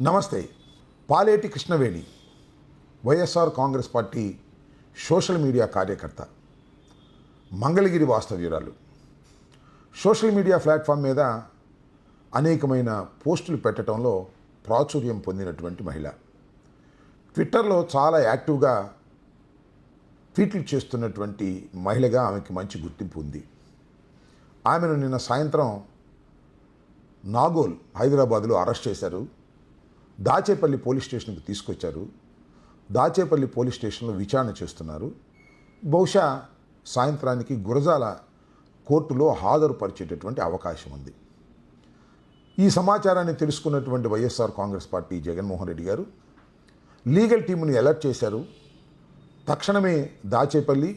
నమస్తే. Paleti Krishnaveni YSR Congress party social media కార్యకర్త, Mangalagiri వాస్తవ్యురాలు. Social media platform మీద అనేకమైన పోస్టులు పెట్టడంలో ప్రాచుర్యం పొందినటువంటి మహిళ. ట్విట్టర్లో చాలా యాక్టివ్గా ట్వీట్లు చేస్తున్నటువంటి మహిళగా ఆమెకి మంచి గుర్తింపు ఉంది. ఆమెను నిన్న సాయంత్రం నాగోల్, హైదరాబాద్లో అరెస్ట్ చేశారు. దాచేపల్లి పోలీస్ స్టేషన్కి తీసుకొచ్చారు. దాచేపల్లి పోలీస్ స్టేషన్లో విచారణ చేస్తున్నారు. బహుశా సాయంత్రానికి గురజాల కోర్టులో హాజరుపరిచేటటువంటి అవకాశం ఉంది. ఈ సమాచారాన్ని తెలుసుకున్నటువంటి వైఎస్ఆర్ కాంగ్రెస్ పార్టీ జగన్మోహన్ రెడ్డి గారు లీగల్ టీముని అలర్ట్ చేశారు. తక్షణమే దాచేపల్లి,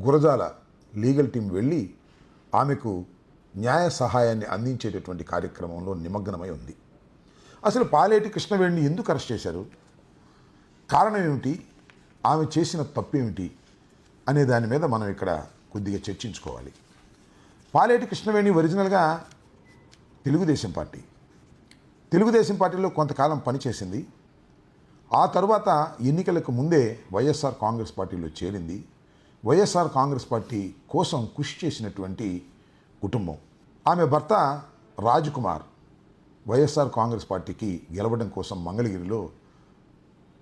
గురజాల లీగల్ టీం వెళ్ళి ఆమెకు న్యాయ సహాయాన్ని అందించేటటువంటి కార్యక్రమంలో నిమగ్నమై ఉంది. అసలు పాలేటి కృష్ణవేణిని ఎందుకు అరెస్ట్ చేశారు, కారణం ఏమిటి, ఆమె చేసిన తప్పేమిటి అనే దాని మీద మనం ఇక్కడ కొద్దిగా చర్చించుకోవాలి. పాలేటి కృష్ణవేణి ఒరిజినల్గా తెలుగుదేశం పార్టీలో కొంతకాలం పనిచేసింది. ఆ తర్వాత ఎన్నికలకు ముందే వైఎస్ఆర్ కాంగ్రెస్ పార్టీలో చేరింది. వైఎస్ఆర్ కాంగ్రెస్ పార్టీ కోసం కృషి చేసినటువంటి కుటుంబం. ఆమె భర్త రాజ్కుమార్ వైఎస్ఆర్ కాంగ్రెస్ పార్టీకి గెలవడం కోసం మంగళగిరిలో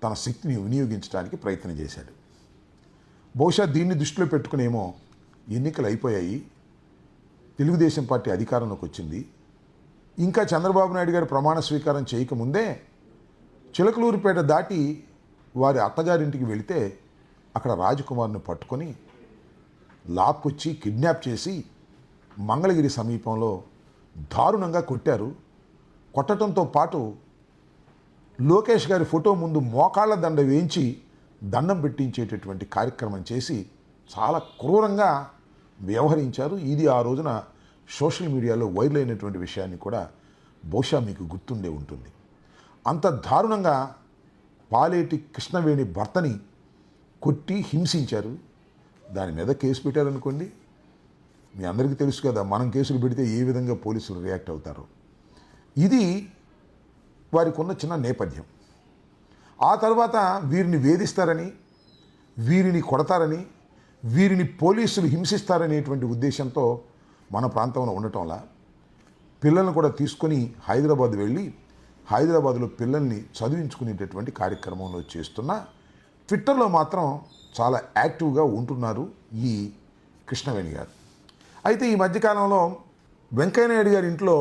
తన శక్తిని వినియోగించడానికి ప్రయత్నం చేశాడు. బహుశా దీన్ని దృష్టిలో పెట్టుకునేమో ఎన్నికలు అయిపోయాయి, తెలుగుదేశం పార్టీ అధికారంలోకి వచ్చింది. ఇంకా చంద్రబాబు నాయుడు గారు ప్రమాణ స్వీకారం చేయకముందే చిలకలూరిపేట దాటి వారి అత్తగారింటికి వెళితే అక్కడ రాజ్కుమార్ను పట్టుకొని లాక్కొచ్చి కిడ్నాప్ చేసి మంగళగిరి సమీపంలో దారుణంగా కొట్టారు. కొట్టడంతో పాటు లోకేష్ గారి ఫోటో ముందు మోకాళ్ళ దండ వేయించి దండం పెట్టించేటటువంటి కార్యక్రమం చేసి చాలా క్రూరంగా వ్యవహరించారు. ఇది ఆ రోజున సోషల్ మీడియాలో వైరల్ అయినటువంటి విషయాన్ని కూడా బహుశా మీకు గుర్తుండే ఉంటుంది. అంత దారుణంగా పాలేటి కృష్ణవేణి భర్తని కొట్టి హింసించారు. దాని మీద కేసు పెట్టారనుకోండి, మీ అందరికీ తెలుసు కదా మనం కేసులు పెడితే ఏ విధంగా పోలీసులు రియాక్ట్ అవుతారో. ఇది వారికి ఉన్న చిన్న నేపథ్యం. ఆ తర్వాత వీరిని వేధిస్తారని, వీరిని కొడతారని, వీరిని పోలీసులు హింసిస్తారనేటువంటి ఉద్దేశంతో మన ప్రాంతంలో ఉండటంలా పిల్లల్ని కూడా తీసుకొని హైదరాబాద్ వెళ్ళి హైదరాబాద్లో పిల్లల్ని చదివించుకునేటటువంటి కార్యక్రమంలో చేస్తున్న ట్విట్టర్లో మాత్రం చాలా యాక్టివ్గా ఉంటున్నారు ఈ కృష్ణవేణి గారు. అయితే ఈ మధ్యకాలంలో వెంకయ్యనాయుడు గారి ఇంట్లో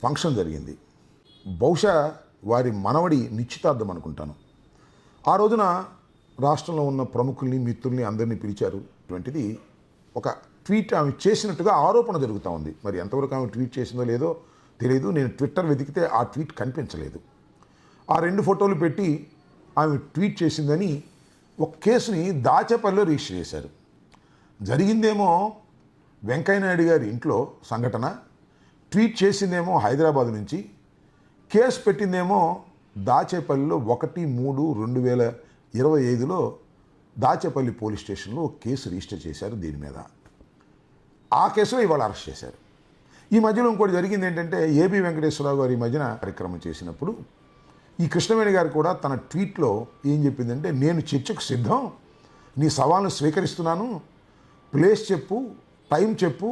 ఫంక్షన్ జరిగింది. బహుశా వారి మనవడి నిశ్చితార్థం అనుకుంటాను. ఆ రోజున రాష్ట్రంలో ఉన్న ప్రముఖుల్ని, మిత్రుల్ని అందరినీ పిలిచారు. ఇటువంటిది ఒక ట్వీట్ ఆమె చేసినట్టుగా ఆరోపణ జరుగుతూ ఉంది. మరి ఎంతవరకు ఆమె ట్వీట్ చేసిందో లేదో తెలియదు. నేను ట్విట్టర్ వెతికితే ఆ ట్వీట్ కనిపించలేదు. ఆ 2 ఫోటోలు పెట్టి ఆమె ట్వీట్ చేసిందని ఒక కేసుని దాచేపల్లిలో రిజిస్టర్ చేశారు. జరిగిందేమో వెంకయ్యనాయుడు గారి ఇంట్లో సంఘటన, ట్వీట్ చేసిందేమో హైదరాబాద్ నుంచి, కేసు పెట్టిందేమో దాచేపల్లిలో 1/3/2025లో దాచేపల్లి పోలీస్ స్టేషన్లో కేసు రిజిస్టర్ చేశారు దీని మీద. ఆ కేసులో ఇవాళ అరెస్ట్ చేశారు. ఈ మధ్యలో ఇంకోటి జరిగింది ఏంటంటే, ఏబి వెంకటేశ్వరరావు గారు ఈ మధ్యన కార్యక్రమం చేసినప్పుడు ఈ కృష్ణవేణి గారు కూడా తన ట్వీట్లో ఏం చెప్పిందంటే, నేను చర్చకు సిద్ధం, నీ సవాల్ను స్వీకరిస్తున్నాను, ప్లేస్ చెప్పు, టైం చెప్పు,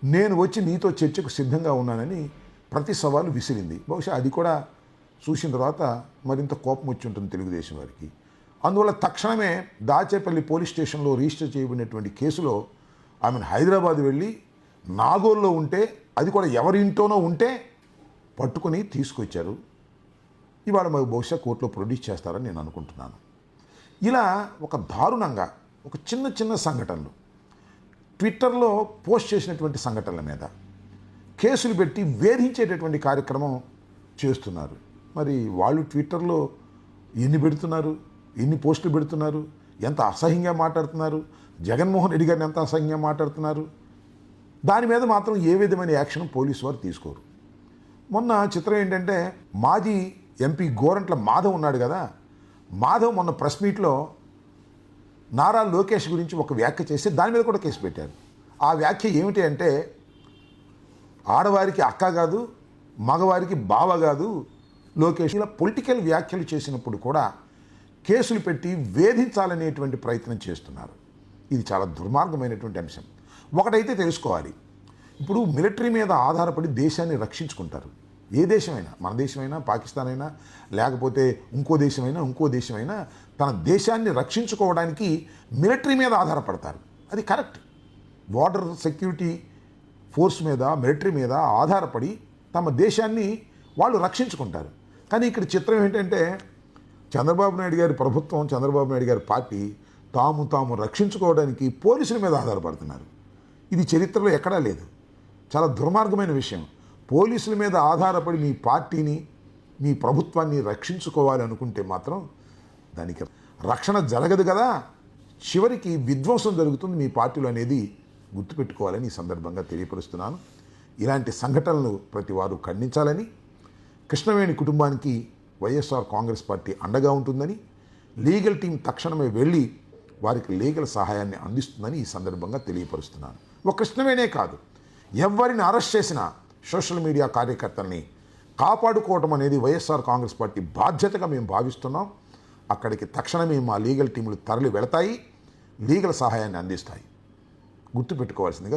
నేను వచ్చి నీతో చర్చకు సిద్ధంగా ఉన్నానని ప్రతి సవాలు విసిరింది. బహుశా అది కూడా చూసిన తర్వాత మరింత కోపం వచ్చి ఉంటుంది తెలుగుదేశం వారికి. అందువల్ల తక్షణమే దాచేపల్లి పోలీస్ స్టేషన్లో రిజిస్టర్ చేయబడినటువంటి కేసులో ఆమెను హైదరాబాద్ వెళ్ళి నాగోల్లో ఉంటే, అది కూడా ఎవరింటోనో ఉంటే పట్టుకొని తీసుకొచ్చారు. ఇవాళ మరి బహుశా కోర్టులో ప్రొడ్యూస్ చేస్తారని నేను అనుకుంటున్నాను. ఇలా ఒక దారుణంగా ఒక చిన్న సంఘటనలు ట్విట్టర్లో పోస్ట్ చేసినటువంటి సంఘటనల మీద కేసులు పెట్టి వేధించేటటువంటి కార్యక్రమం చేస్తున్నారు. మరి వాళ్ళు ట్విట్టర్లో ఎన్ని పెడుతున్నారు, ఎన్ని పోస్టులు పెడుతున్నారు, ఎంత అసహ్యంగా మాట్లాడుతున్నారు, జగన్మోహన్ రెడ్డి గారిని ఎంత అసహ్యంగా మాట్లాడుతున్నారు, దాని మీద మాత్రం ఏ విధమైన యాక్షన్ పోలీసు వారు తీసుకోరు. మొన్న చిత్రం ఏంటంటే, మాజీ ఎంపీ గోరంట్ల మాధవ్ ఉన్నాడు కదా, మాధవ్ మొన్న ప్రెస్ మీట్లో నారా లోకేష్ గురించి ఒక వ్యాఖ్య చేసి దాని మీద కూడా కేసు పెట్టారు. ఆ వ్యాఖ్య ఏమిటి అంటే, ఆడవారికి అక్క కాదు, మగవారికి బావ కాదు, లోకేష్ ఇలా పొలిటికల్ వ్యాఖ్యలు చేసినప్పుడు కూడా కేసులు పెట్టి వేధించాలనేటువంటి ప్రయత్నం చేస్తున్నారు. ఇది చాలా దుర్మార్గమైనటువంటి అంశం. ఒకటైతే తెలుసుకోవాలి, ఇప్పుడు మిలిటరీ మీద ఆధారపడి దేశాన్ని రక్షించుకుంటారు. ఏ దేశమైనా, మన దేశమైనా, పాకిస్తాన్ అయినా, లేకపోతే ఇంకో దేశమైనా తన దేశాన్ని రక్షించుకోవడానికి మిలిటరీ మీద ఆధారపడతారు. అది కరెక్ట్. బార్డర్ సెక్యూరిటీ ఫోర్స్ మీద, మిలిటరీ మీద ఆధారపడి తమ దేశాన్ని వాళ్ళు రక్షించుకుంటారు. కానీ ఇక్కడ చిత్రం ఏంటంటే చంద్రబాబు నాయుడు గారి ప్రభుత్వం, చంద్రబాబు నాయుడు గారి పార్టీ తాము రక్షించుకోవడానికి పోలీసుల మీద ఆధారపడుతున్నారు. ఇది చరిత్రలో ఎక్కడా లేదు. చాలా దుర్మార్గమైన విషయం. పోలీసుల మీద ఆధారపడి మీ పార్టీని, మీ ప్రభుత్వాన్ని రక్షించుకోవాలి అనుకుంటే మాత్రం దానికి రక్షణ జరగదు కదా, చివరికి విధ్వంసం జరుగుతుంది మీ పార్టీలో అనేది గుర్తుపెట్టుకోవాలని ఈ సందర్భంగా తెలియపరుస్తున్నాను. ఇలాంటి సంఘటనలు ప్రతి వారు ఖండించాలని, కృష్ణవేణి కుటుంబానికి వైఎస్ఆర్ కాంగ్రెస్ పార్టీ అండగా ఉంటుందని, లీగల్ టీం తక్షణమే వెళ్ళి వారికి లీగల్ సహాయాన్ని అందిస్తుందని ఈ సందర్భంగా తెలియపరుస్తున్నాను. ఒక కృష్ణవేణే కాదు, ఎవరిని అరెస్ట్ చేసినా సోషల్ మీడియా కార్యకర్తల్ని కాపాడుకోవటం అనేది వైఎస్ఆర్ కాంగ్రెస్ పార్టీ బాధ్యతగా మేము భావిస్తున్నాం. అక్కడికి తక్షణమే మా లీగల్ టీములు తరలి వెళతాయి, లీగల్ సహాయాన్ని అందిస్తాయి. గుర్తుపెట్టుకోవాల్సిందిగా